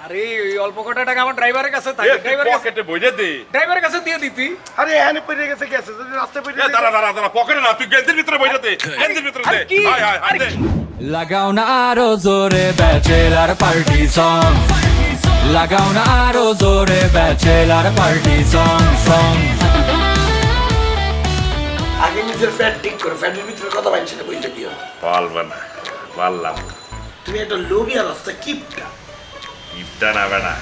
আরে ওই অল্প কটা টাকা আমার ড্রাইভারের কাছে থাকে, পকেটে বইরে দে। ড্রাইভারের কাছে দিয়ে দিতি। আরে এখানে পড়ে গেছে কি আছে, যদি রাস্তায় পড়ে এ দাঁড়া দাঁড়া দাঁড়া, পকেটে না, তুই গেঞ্জির ভিতরে বইরে দে, গেঞ্জির ভিতরে দে। হাই হাই হাই দে। লাগাও না আরো জোরে ব্যাচেলার পার্টি সং, লাগাও না আরো জোরে ব্যাচেলার পার্টি সং সং। আগে নিজের ফ্যাট ঠিক করো, ফ্যাটের ভিতরে কথা বলছি না, বইটা দিও। বলবা না, বললাম। তুমি একটা লোভিয়া রাস্তা কিপটা। কিপটা না বেনা।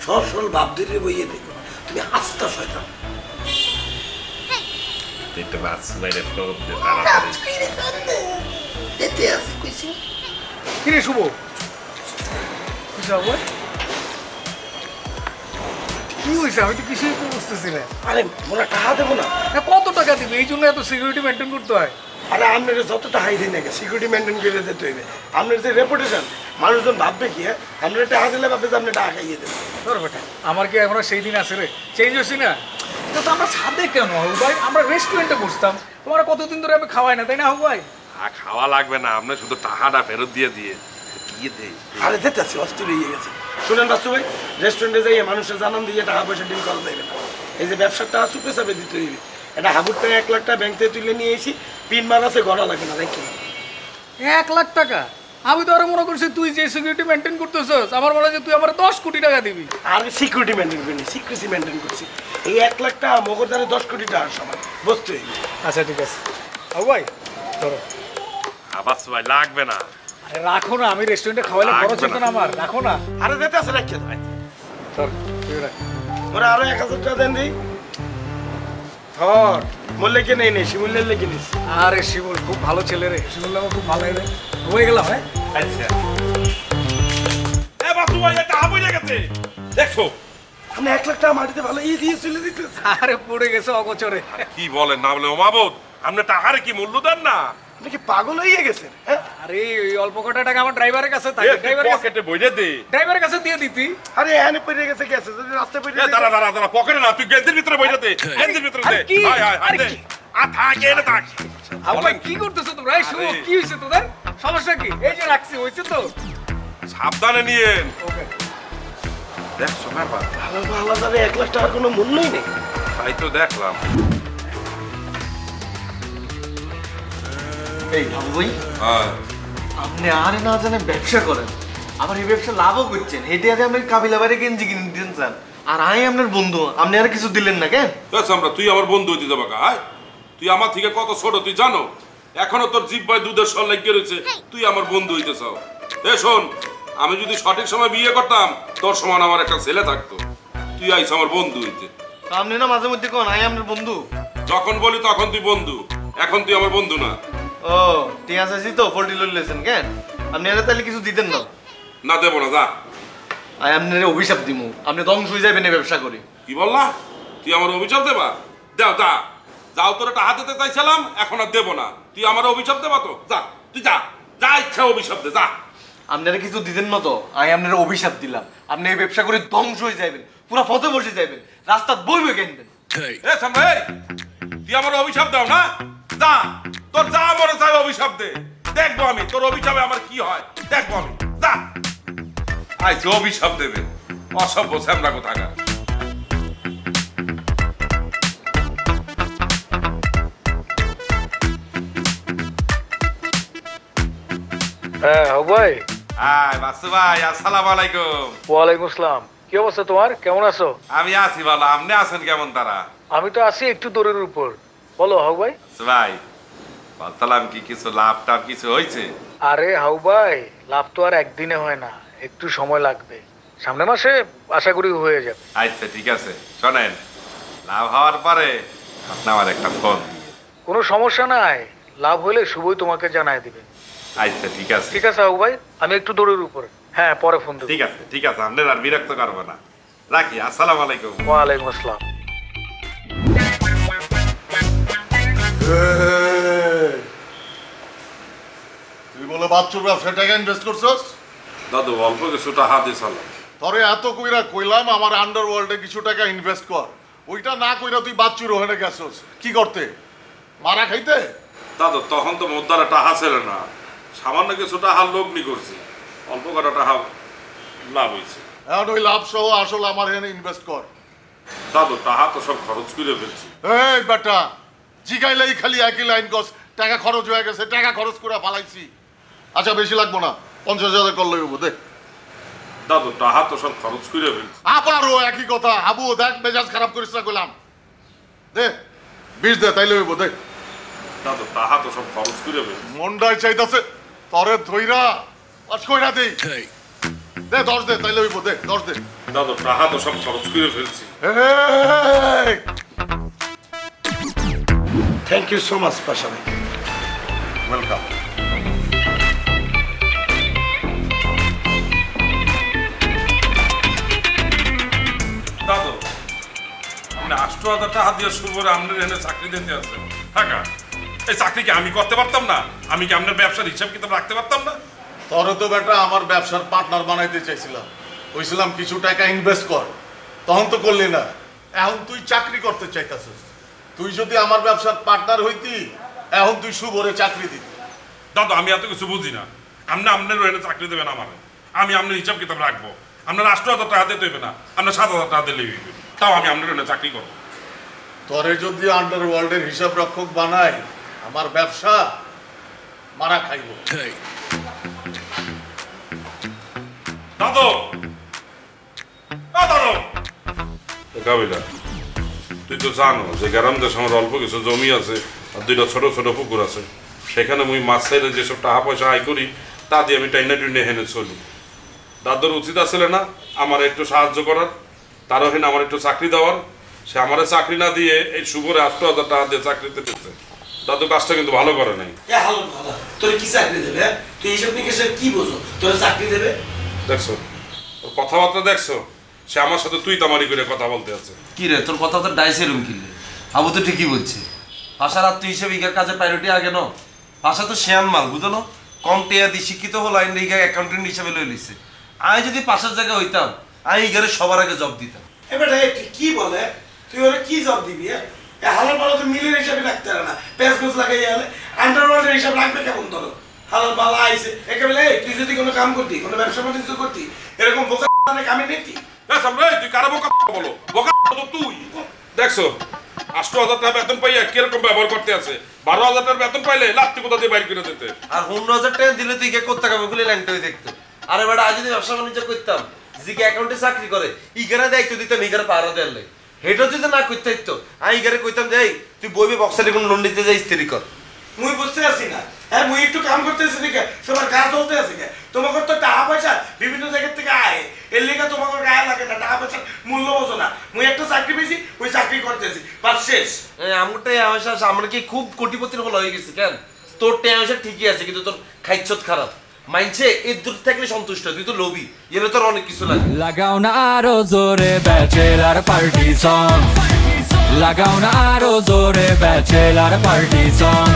সরল ভাব ধরে বইয়ে দেখো, তুমি আস্তা শয়তান। এটা বাস বাইরে ফ্লোর দে তাড়াতাড়ি। এতে আছে কইছি। কি রে শুভ? কি যাব? কি হইছে? আমি তো কিছুই তো বুঝতেছি না। আরে মোরা টাকা দেবো না। কত টাকা দিবে? এই জন্য এত সিকিউরিটি মেইনটেইন করতে হয়। আরে আপনার যতটা হাই দিন নাকি সিকিউরিটি মেনটেন করে দিতে হইবে। আপনার যে রেপুটেশন, মানুষজন ভাববে কি, হ্যাঁ আপনার টাকা দিলে ভাববে যে আপনি টাকা খাইয়ে দেবেন। তোর বেটা আমার কি এখনো সেই দিন আছে রে? চেঞ্জ হয়েছি না? তো আমরা সাদে কেন ভাই? আমরা রেস্টুরেন্টে বসতাম, তোমার কতদিন ধরে আমি খাওয়াই না, তাই না ভাই? খাওয়া লাগবে না, আপনি শুধু টাকাটা ফেরত দিয়ে দিয়ে দে। আরে দিতেছি, অস্থির হয়ে গেছে। শুনেন রাস্তু ভাই, রেস্টুরেন্টে যাইয়ে মানুষের জানান দিয়ে টাকা পয়সা ডিল করা যাবে না। এই যে ব্যবসার টাকা চুপে চাপে দিতে হইবে। এটা হাবুর টাকা 1 লাখ টাকা ব্যাংক থেকে তুলে নিয়ে এসি, পিন মার আছে, গড়া লাগে না, দেখি 1 লাখ টাকা? আমি তো আরো মনে করছি তুই যে সিকিউরিটি মেইনটেইন করতেছস, আমার মনে হয় তুই আমার 10 কোটি টাকা দিবি। আর সিকিউরিটি মেনটেন করিনি, সিক্রেসি মেনটেন করছি। এই 1 লাখ টাকা মগরদারে 10 কোটি টাকার সমান, বুঝতে হইবে। আচ্ছা ঠিক আছে ভাই, ধরো। আবাস ভাই লাগবে না। আরে রাখো না, আমি রেস্টুরেন্টে খাওয়াইলে খরচ হতো না আমার, রাখো না। আরে দিতে আছে রাখিয়ে দাও। ধর তুই রাখ। ওরা আরো 1000 টাকা দেন দিই। ধর মূল্যে কে নেই নেই, শিমুল্যের লেগে নিস। আরে শিমুল খুব ভালো ছেলে রে, শিমুল আমার খুব ভালো রে। হয়ে গেলাম হ্যাঁ। আচ্ছা এ বাসু ভাই, এটা বইরে গেছে দেখছো? আপনি 1 লাখ টাকা মাটিতে ভালো দিয়ে চলে দিতেছে। আরে পড়ে গেছে অগোচরে। কি বলেন না বলে ওমাবদ, আপনি টাকারে কি মূল্য দেন না? আপনি কি পাগল হয়ে গেছেন? হ্যাঁ আরে ওই অল্প কটা টাকা আমার ড্রাইভারের কাছে থাকে, পকেটে বইরে দে। ড্রাইভারের কাছে দিয়ে দিতি। আরে এখানে পড়ে গেছে কি আছে, যদি রাস্তায় পড়ে এ দাঁড়া দাঁড়া দাঁড়া, পকেটে না, তুই গেঞ্জির ভিতরে বইরে দে, গেঞ্জির ভিতরে দে। হাই হাই হাই দে। থাকে না থাক। আপনি কি করতেছো তোমরা? এই শুভ, কি হইছে তোদের? সমস্যা কি? এই যে রাখছি, হইছে তো? সাবধানে নিয়েন। ওকে। দেখছো ব্যাপার? আলাদা 1 লাখ টাকার কোনো মূল্যই নেই। তাই তো দেখলাম। এই ভাবুই, হ্যাঁ আপনি আর না জানে ব্যবসা করেন, আবার এই ব্যবসা লাভও করছেন, হেঁটে আগে আপনি কাবিলা বাইরে গেঞ্জি কিনে দিতেন চান, আর আমি আপনার বন্ধু, আপনি আর কিছু দিলেন না কেন? আমরা তুই আমার বন্ধু হইতে যাবা কা? তুই আমার থেকে কত ছোট তুই জানো? এখনো তোর জিব্বায় দুধের সর লাগিয়ে রয়েছে, তুই আমার বন্ধু হইতে চাও? এ শোন, আমি যদি সঠিক সময় বিয়ে করতাম, তোর সমান আমার একটা ছেলে থাকতো। তুই আইস আমার বন্ধু হইতে। আপনি না মাঝে মধ্যে কোন আমি আপনার বন্ধু? যখন বলি তখন তুই বন্ধু, এখন তুই আমার বন্ধু না। ও ঠিক আছে, তো ফোল্টি লইলেছেন কেন? আপনি আর তাহলে কিছু দিতেন না? না দেবো না, যা। আমি আপনার অভিশাপ দিমু, আপনি ধ্বংস হয়ে যাবেন এই ব্যবসা করি। কি বললা? তুই আমার অভিশাপ দেবা? দাও যা, যাও, তোর একটা হাত দিতে চাইছিলাম, এখন আর দেবো না। তুই আমার অভিশাপ দেবা তো? যা, তুই যা, যা ইচ্ছা অভিশাপ দে, যা। আপনারা কিছু দিতেন না তো, আমি আপনার অভিশাপ দিলাম, আপনি এই ব্যবসা করে ধ্বংস হয়ে যাবেন, পুরো ফতে বসে যাবেন, রাস্তা বই বই কিনবেন। এ সামনে, তুই আমার অভিশাপ দাও না? যা, তোর যা মনে চাই অভিশাপ দে, দেখবো আমি তোর অভিশাপে আমার কি হয়, দেখবো আমি। যা, আইছে অভিশাপ দেবে, অসভ্য স্যামরা কোথাকার। হ্যাঁ ভাই। হাই বাসু ভাই, আসসালামু আলাইকুম। ওয়ালাইকুম আসসালাম। কি অবস্থা তোমার? কেমন আছো? আমি আছি ভালো, আপনি আছেন কেমন? তারা আমি তো আছি একটু দূরের উপর। বলো হাউ ভাই। ভাই বলতাম কি, কিছু লাভ টাভ কিছু হয়েছে? আরে হাউ ভাই, লাভ তো আর একদিনে হয় না, একটু সময় লাগবে। সামনের মাসে আশা করি হয়ে যাবে। আচ্ছা ঠিক আছে, শোনেন, লাভ হওয়ার পরে আপনি আমার একটা ফোন দিয়ে। কোনো সমস্যা নাই, লাভ হলে শুভই তোমাকে জানাই দিবে। আচ্ছা ঠিক আছে। ঠিক আছে হাউ ভাই, আমি একটু দূরের উপরে। হ্যাঁ পরে ফোন দেব। ঠিক আছে ঠিক আছে, আপনার আর বিরক্ত করবো না, রাখি। আসসালামু আলাইকুম। ওয়ালাইকুম আসসালাম। তুই বলে বাচ্চুর ব্যবসা টাকা ইনভেস্ট করছস? দাদু অল্প কিছু টাকা দিয়ে চালাম। তোরে এত কইরা কইলাম আমার আন্ডারওয়ার্ল্ডে কিছু টাকা ইনভেস্ট কর, ওইটা না কইরা তুই বাচ্চুর ওখানে গেছস কি করতে? মারা খাইতে? দাদু তখন তো মোদ্দারা টাকা ছিল না, সামান্য কিছু টাকা লগ্নি করছি। অল্প কটা টাকা লাভ হয়েছে। এখন ওই লাভ সহ আসলে আমার এখানে ইনভেস্ট কর। দাদু টাকা তো সব খরচ করে ফেলছি। এই বেটা জিগাইলেই খালি একই লাইন কস, টাকা খরচ হয়ে গেছে, টাকা খরচ করে ফালাইছি। আচ্ছা বেশি লাগবো না, 50,000 করলে হইব দে। দাদু টাকা তো সব খরচ করে ফেলছি। আবারও একই কথা, হাবু দেখ মেজাজ খারাপ করিস না কইলাম। দে 20 দে তাইলে হইব দে। দাদু টাকা তো সব খরচ করে ফেলছি। মন্ডাই চাইতাছে তরে ধইরা আজ কইরা দেই। দে 10 দে তাইলে হইব দে 10 দে। দাদু টাকা তো সব খরচ করে ফেলছি। এই থ্যাংক ইউ সো মাচ পাশা ভাই। ওয়েলকাম। দাদু আপনি 8,000 টাকা দিয়ে শুরু করে আপনার এখানে চাকরি দিতে আসছেন টাকা, এই চাকরি কি আমি করতে পারতাম না? আমি কি আপনার ব্যবসার হিসাব কিতাব রাখতে পারতাম না? তোরে তো বেটা আমার ব্যবসার পার্টনার বানাইতে চাইছিলাম, কইছিলাম কিছু টাকা ইনভেস্ট কর, তখন তো করলি না। এখন তুই চাকরি করতে চাইতাছিস। তুই যদি আমার ব্যবসার পার্টনার হইতি এখন তুই শুভরে চাকরি দিতি। দাদু আমি এত কিছু বুঝি না। আপনি আপনার এখানে চাকরি দেবেন আমার, আমি আপনার হিসাব কিতাব রাখবো। আপনার 8,000 টাকা দিতে হইবে না, আপনার 7,000 টাকা দিলেই হইবে, তাও আমি আপনার এখানে চাকরি করবো। তোরে যদি আন্ডারওয়ার্ল্ডের হিসাব রক্ষক বানাই আমার ব্যবসা মারা খাইব। দাদু দাদু কাবিলা তুই তো জানো যে গ্রাম দেশ আমার অল্প কিছু জমি আছে আর 2টা ছোট ছোট পুকুর আছে, সেখানে মুই মাছ চাইলে যেসব টাকা পয়সা আয় করি তা দিয়ে আমি টাইনা টুইনে হেনে চলি। দাদুর উচিত আসলে না আমার একটু সাহায্য করার, তারও হেন আমার একটু চাকরি দেওয়ার। সে আমার চাকরি না দিয়ে এই শুভরে 8,000 টাকা দিয়ে চাকরিতে দিচ্ছে। দাদু কাজটা কিন্তু ভালো করে নাই। তোর কি চাকরি দেবে? তুই এইসব নিকেশে কি বোঝো? তোর চাকরি দেবে? দেখছো ওর কথাবার্তা দেখছো, সে আমার সাথে তুই তামারি করে কথা বলতে আছে। কি রে তোর কথা তো ডাইসের রুম কিনলে আবু তো ঠিকই বলছে। ভাষার আত্মীয় হিসেবে ইগার কাজে প্রায়োরিটি আগে ন। ভাষা তো শেয়ান মাল বুঝো না, কম টেয়া দিয়ে শিক্ষিত হলো আইন ইগা অ্যাকাউন্টেন্ট হিসেবে লই লিছে। আমি যদি পাশের জায়গায় হইতাম আমি ইগারে সবার আগে জব দিতাম। এবার তুই কি বলে? তুই ওরা কি জব দিবি? হালাল বালা তো মিলের হিসাবে রাখতে পারে না, পেঁচ গোছ লাগাই গেলে আন্ডারওয়ার্ল্ডের হিসাব রাখবে কেমন? ধরো হালাল বালা আইসে একেবারে তুই যদি কোনো কাম করতি, কোনো ব্যবসা বাণিজ্য করতি, এরকম বোকা কামে নেই। তুই কারো বোকা বলো? বোকা তুই দেখছো 8,000 টাকা বেতন পাইয়া কিরকম ব্যবহার করতে আছে। 12,000 টাকার বেতন পাইলে লাত্তি কোথা দিয়ে বাইর করে দিতে। আর 15,000 টাকা দিলে তুই কে করতে হবে বলে লাইনটা দেখতো। আর এবার আজ যদি ব্যবসা বাণিজ্য করতাম, জিকে অ্যাকাউন্টে চাকরি করে ইগারা দায়িত্ব দিতাম, ইগারা পাহারা দেয়ালে হেটা যদি না করতে হইতো আমি ইগারে কইতাম যে তুই বইবে বক্সারে কোন লোন নিতে যাই স্ত্রী কর। মুই বুঝতে পারছি না, হ্যাঁ মুই একটু কাম করতেছি দেখে সবার কাজ চলতে আছে কে? তোমাকে তো টাকা পয়সা বিভিন্ন জায়গা থেকে আয়, এর লেগে তোমাকে গায়ে লাগে না, টাকা পয়সার মূল্য বোঝো না। মুই একটা চাকরি পেয়েছি, ওই চাকরি করতেছি, বাস শেষ। আমটাই আশা আমরা কি খুব কোটিপতির হল হয়ে গেছি কেন? তোর টেনশন ঠিকই আছে কিন্তু তোর খাইছত খারাপ। মাইনছে এর দূর থাকলে সন্তুষ্ট, তুই তো লোভী, এর তোর অনেক কিছু লাগে। লাগাও না আরো জোরে ব্যাচেলার পার্টি সং, লাগাও না আরো জোরে ব্যাচেলার পার্টি সং।